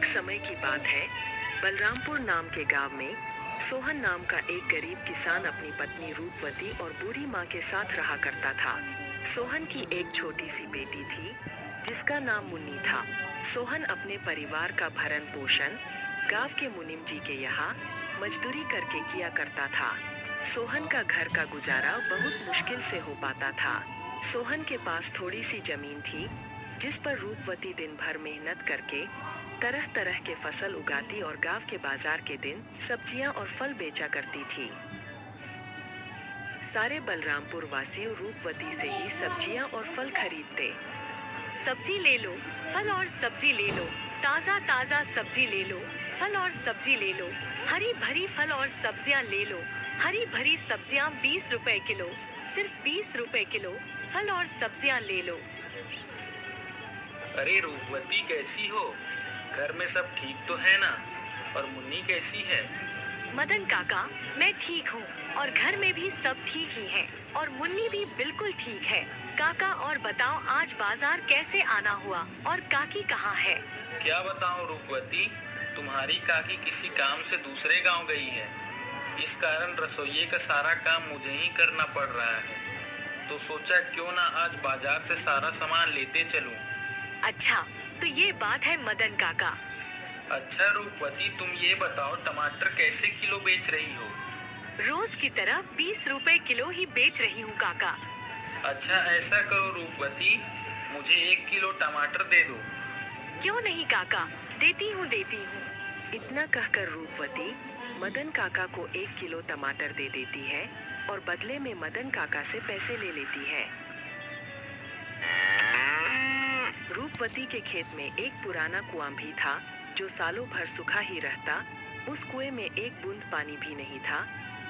समय की बात है। बलरामपुर नाम के गांव में सोहन नाम का एक गरीब किसान अपनी पत्नी रूपवती और बूढ़ी माँ के साथ रहा करता था। सोहन की एक छोटी सी बेटी थी जिसका नाम मुन्नी था। सोहन अपने परिवार का भरण पोषण गांव के मुनीम जी के यहाँ मजदूरी करके किया करता था। सोहन का घर का गुजारा बहुत मुश्किल से हो पाता था। सोहन के पास थोड़ी सी जमीन थी जिस पर रूपवती दिन भर मेहनत करके तरह तरह के फसल उगाती और गांव के बाजार के दिन सब्जियां और फल बेचा करती थी। सारे बलरामपुर वासी रूपवती से ही सब्जियां और फल खरीदते। सब्जी ले लो, फल और सब्जी ले लो, ताजा ताजा सब्जी ले लो, फल और सब्जी ले लो, हरी भरी फल और सब्जियां ले लो, हरी भरी सब्जियां 20 रुपए किलो, सिर्फ 20 रुपए किलो, फल और सब्जियां ले लो। अरे रूपवती कैसी हो? घर में सब ठीक तो है ना? और मुन्नी कैसी है? मदन काका, मैं ठीक हूँ और घर में भी सब ठीक ही है और मुन्नी भी बिल्कुल ठीक है। काका और बताओ आज बाजार कैसे आना हुआ और काकी कहाँ है? क्या बताऊं रूपवती, तुम्हारी काकी किसी काम से दूसरे गांव गई है। इस कारण रसोइये का सारा काम मुझे ही करना पड़ रहा है। तो सोचा क्यों ना आज बाजार से सारा सामान लेते चलूं। अच्छा, तो ये बात है मदन काका। अच्छा रूपवती, तुम ये बताओ टमाटर कैसे किलो बेच रही हो? रोज की तरह 20 रुपए किलो ही बेच रही हूँ काका। अच्छा ऐसा करो रूपवती, मुझे 1 किलो टमाटर दे दो। क्यों नहीं काका, देती हूँ। इतना कहकर रूपवती मदन काका को 1 किलो टमाटर दे देती है और बदले में मदन काका से पैसे ले लेती है। रूपवती के खेत में एक पुराना कुआं भी था जो सालों भर सूखा ही रहता। उस कुएं में एक बूंद पानी भी नहीं था।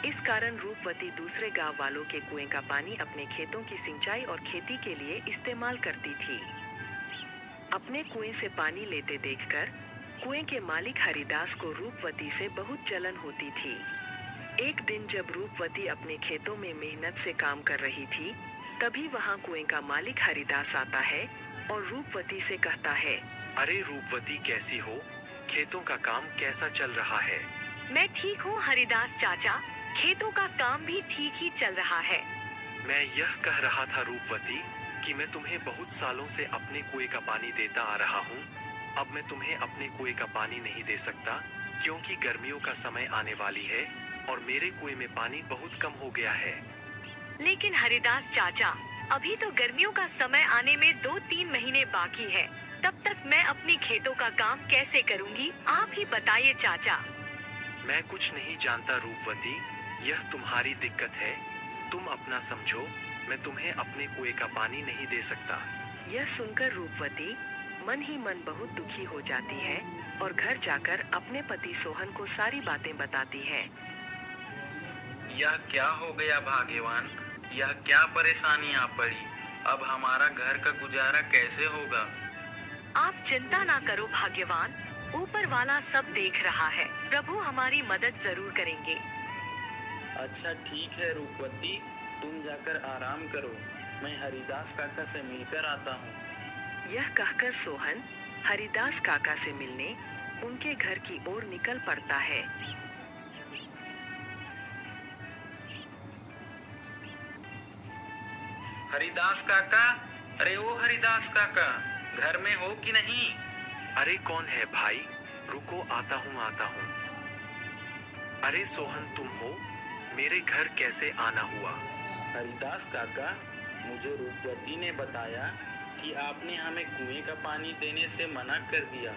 इस कारण रूपवती दूसरे गांव वालों के कुएं का पानी अपने खेतों की सिंचाई और खेती के लिए इस्तेमाल करती थी। अपने कुएं से पानी लेते देखकर कुएं के मालिक हरिदास को रूपवती से बहुत जलन होती थी। एक दिन जब रूपवती अपने खेतों में मेहनत से काम कर रही थी, तभी वहां कुएं का मालिक हरिदास आता है और रूपवती से कहता है, अरे रूपवती कैसी हो? खेतों का काम कैसा चल रहा है? मैं ठीक हूँ हरिदास चाचा, खेतों का काम भी ठीक ही चल रहा है। मैं यह कह रहा था रूपवती कि मैं तुम्हें बहुत सालों से अपने कुएं का पानी देता आ रहा हूँ। अब मैं तुम्हें अपने कुएं का पानी नहीं दे सकता क्योंकि गर्मियों का समय आने वाली है और मेरे कुएं में पानी बहुत कम हो गया है। लेकिन हरिदास चाचा, अभी तो गर्मियों का समय आने में 2-3 महीने बाकी है। तब तक मैं अपनी खेतों का काम कैसे करूंगी, आप ही बताइए चाचा। मैं कुछ नहीं जानता रूपवती, यह तुम्हारी दिक्कत है। तुम अपना समझो, मैं तुम्हें अपने कुएं का पानी नहीं दे सकता। यह सुनकर रूपवती मन ही मन बहुत दुखी हो जाती है और घर जाकर अपने पति सोहन को सारी बातें बताती है। यह क्या हो गया भाग्यवान, यह क्या परेशानी आ पड़ी? अब हमारा घर का गुजारा कैसे होगा? आप चिंता ना करो भाग्यवान, ऊपर वाला सब देख रहा है। प्रभु हमारी मदद जरूर करेंगे। अच्छा ठीक है रूपवती, तुम जाकर आराम करो, मैं हरिदास काका से मिलकर आता हूँ। यह कहकर सोहन हरिदास काका से मिलने उनके घर की ओर निकल पड़ता है। हरिदास काका, अरे ओ हरिदास काका, घर में हो कि नहीं? अरे कौन है भाई? रुको आता हूँ। अरे सोहन तुम हो? मेरे घर कैसे आना हुआ? हरिदास काका, मुझे रूपवती ने बताया कि आपने हमें कुएं का पानी देने से मना कर दिया।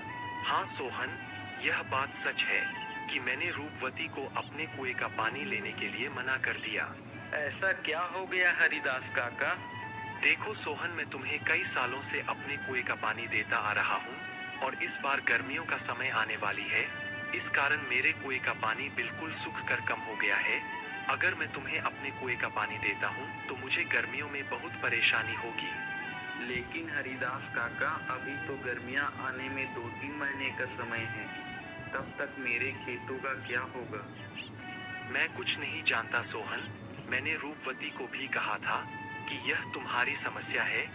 हाँ सोहन, यह बात सच है कि मैंने रूपवती को अपने कुएं का पानी लेने के लिए मना कर दिया। ऐसा क्या हो गया हरिदास काका? देखो सोहन, मैं तुम्हें कई सालों से अपने कुएं का पानी देता आ रहा हूँ और इस बार गर्मियों का समय आने वाली है। इस कारण मेरे कुएं का पानी बिल्कुल सूख कर कम हो गया है। अगर मैं तुम्हें अपने कुएं का पानी देता हूँ तो मुझे गर्मियों में बहुत परेशानी होगी। लेकिन हरिदास काका, अभी तो गर्मियाँ आने में 2-3 महीने का समय है, तब तक मेरे खेतों का क्या होगा? मैं कुछ नहीं जानता सोहन, मैंने रूपवती को भी कहा था कि यह तुम्हारी समस्या है।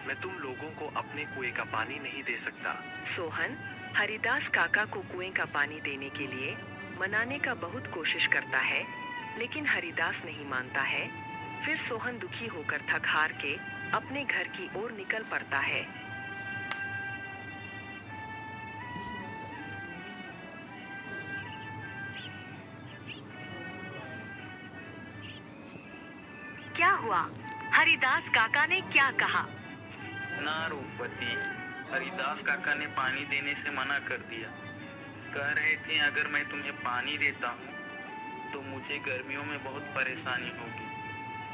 मैं तुम लोगों को अपने कुएं का पानी नहीं दे सकता। सोहन हरिदास काका को कुएं का पानी देने के लिए मनाने का बहुत कोशिश करता है, लेकिन हरिदास नहीं मानता है। फिर सोहन दुखी होकर थक हार के अपने घर की ओर निकल पड़ता है। क्या हुआ? हरिदास काका ने क्या कहा? ना रूपवती, हरिदास काका ने पानी देने से मना कर दिया। कह रहे थे अगर मैं तुम्हें पानी देता हूँ तो मुझे गर्मियों में बहुत परेशानी होगी।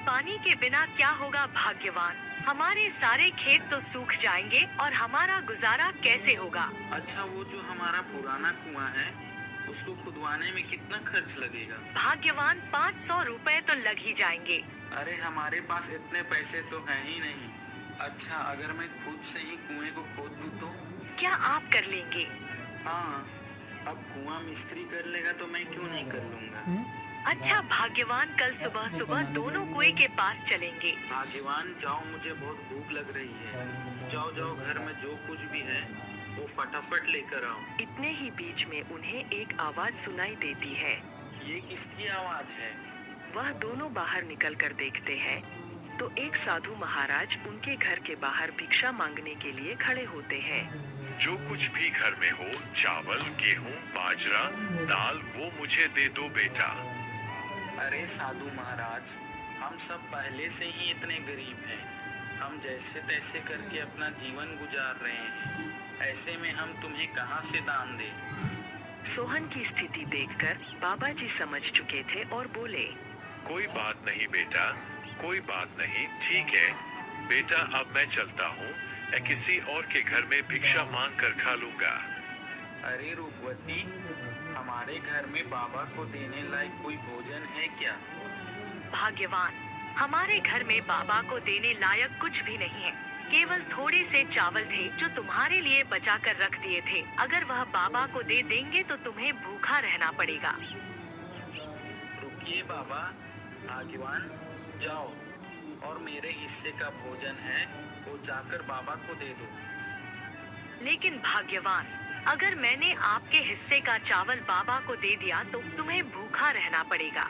पानी के बिना क्या होगा भाग्यवान? हमारे सारे खेत तो सूख जाएंगे और हमारा गुजारा कैसे होगा? अच्छा, वो जो हमारा पुराना कुआं है उसको खुदवाने में कितना खर्च लगेगा? भाग्यवान 500 रुपए तो लग ही जाएंगे। अरे हमारे पास इतने पैसे तो हैं ही नहीं। अच्छा, अगर मैं खुद से ही कुएं को खोद दूं तो? क्या आप कर लेंगे? हाँ, अब कुआं मिस्त्री कर लेगा तो मैं क्यों नहीं कर लूंगा। अच्छा भाग्यवान, कल सुबह सुबह दोनों कुएं के पास चलेंगे। भाग्यवान जाओ, मुझे बहुत भूख लग रही है। जाओ जाओ, घर में जो कुछ भी है वो फटाफट लेकर आओ। इतने ही बीच में उन्हें एक आवाज सुनाई देती है। ये किसकी आवाज है? वह दोनों बाहर निकल कर देखते हैं तो एक साधु महाराज उनके घर के बाहर भिक्षा मांगने के लिए खड़े होते हैं। जो कुछ भी घर में हो, चावल, गेहूं, बाजरा, दाल, वो मुझे दे दो बेटा। अरे साधु महाराज, हम सब पहले से ही इतने गरीब हैं। हम जैसे तैसे करके अपना जीवन गुजार रहे हैं। ऐसे में हम तुम्हें कहाँ से दान दें? सोहन की स्थिति देखकर बाबा जी समझ चुके थे और बोले, कोई बात नहीं बेटा, कोई बात नहीं, ठीक है बेटा, अब मैं चलता हूँ। मैं किसी और के घर में भिक्षा मांग कर खा लूंगा। अरे रूपवती, हमारे घर में बाबा को देने लायक कोई भोजन है क्या? भाग्यवान, हमारे घर में बाबा को देने लायक कुछ भी नहीं है। केवल थोड़े से चावल थे जो तुम्हारे लिए बचा कर रख दिए थे। अगर वह बाबा को दे देंगे तो तुम्हें भूखा रहना पड़ेगा। रुकिए बाबा, भाग्यवान जाओ और मेरे हिस्से का भोजन है वो जाकर बाबा को दे दो। लेकिन भाग्यवान, अगर मैंने आपके हिस्से का चावल बाबा को दे दिया तो तुम्हें भूखा रहना पड़ेगा।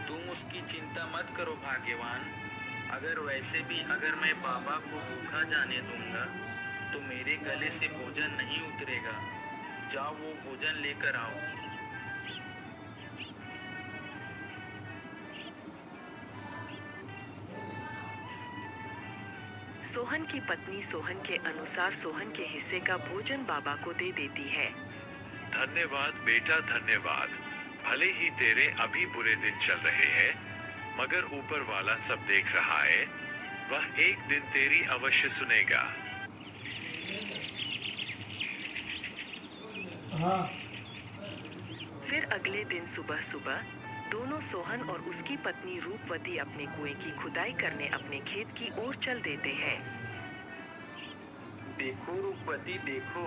तुम उसकी चिंता मत करो भाग्यवान। अगर वैसे भी अगर मैं बाबा को भूखा जाने दूंगा तो मेरे गले से भोजन नहीं उतरेगा। जाओ वो भोजन लेकर आओ। सोहन की पत्नी सोहन के अनुसार सोहन के हिस्से का भोजन बाबा को दे देती है। धन्यवाद बेटा, धन्यवाद। भले ही तेरे अभी बुरे दिन चल रहे हैं, मगर ऊपर वाला सब देख रहा है। वह एक दिन तेरी अवश्य सुनेगा। फिर अगले दिन सुबह सुबह दोनों सोहन और उसकी पत्नी रूपवती अपने कुएं की खुदाई करने अपने खेत की ओर चल देते हैं। देखो रूपवती, देखो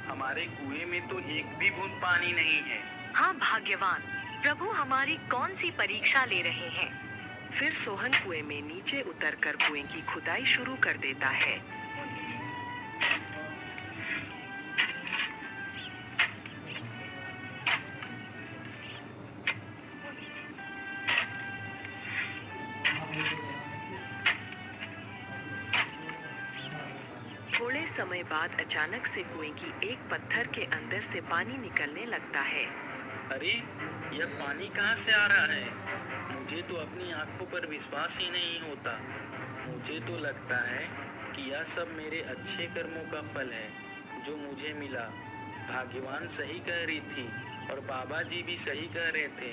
हमारे कुएं में तो एक भी बूंद पानी नहीं है। हाँ भाग्यवान, प्रभु हमारी कौन सी परीक्षा ले रहे हैं? फिर सोहन कुएं में नीचे उतरकर कुएं की खुदाई शुरू कर देता है। थोड़े समय बाद अचानक से कुएं की एक पत्थर के अंदर से पानी निकलने लगता है। अरे यह पानी कहाँ से आ रहा है? मुझे तो अपनी आंखों पर विश्वास ही नहीं होता। मुझे तो लगता है कि यह सब मेरे अच्छे कर्मों का फल है जो मुझे मिला। भाग्यवान सही कह रही थी और बाबा जी भी सही कह रहे थे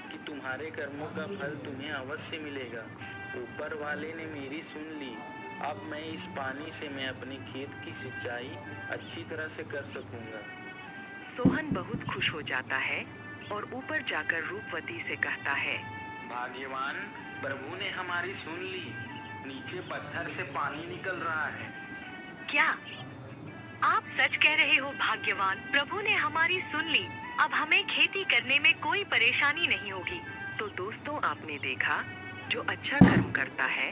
कि तुम्हारे कर्मों का फल तुम्हें अवश्य मिलेगा। ऊपर वाले ने मेरी सुन ली। अब मैं इस पानी से मैं अपने खेत की सिंचाई अच्छी तरह से कर सकूंगा। सोहन बहुत खुश हो जाता है और ऊपर जाकर रूपवती से कहता है, भाग्यवान, प्रभु ने हमारी सुन ली। नीचे पत्थर से पानी निकल रहा है। क्या आप सच कह रहे हो भाग्यवान? प्रभु ने हमारी सुन ली। अब हमें खेती करने में कोई परेशानी नहीं होगी। तो दोस्तों, आपने देखा, जो अच्छा कर्म करता है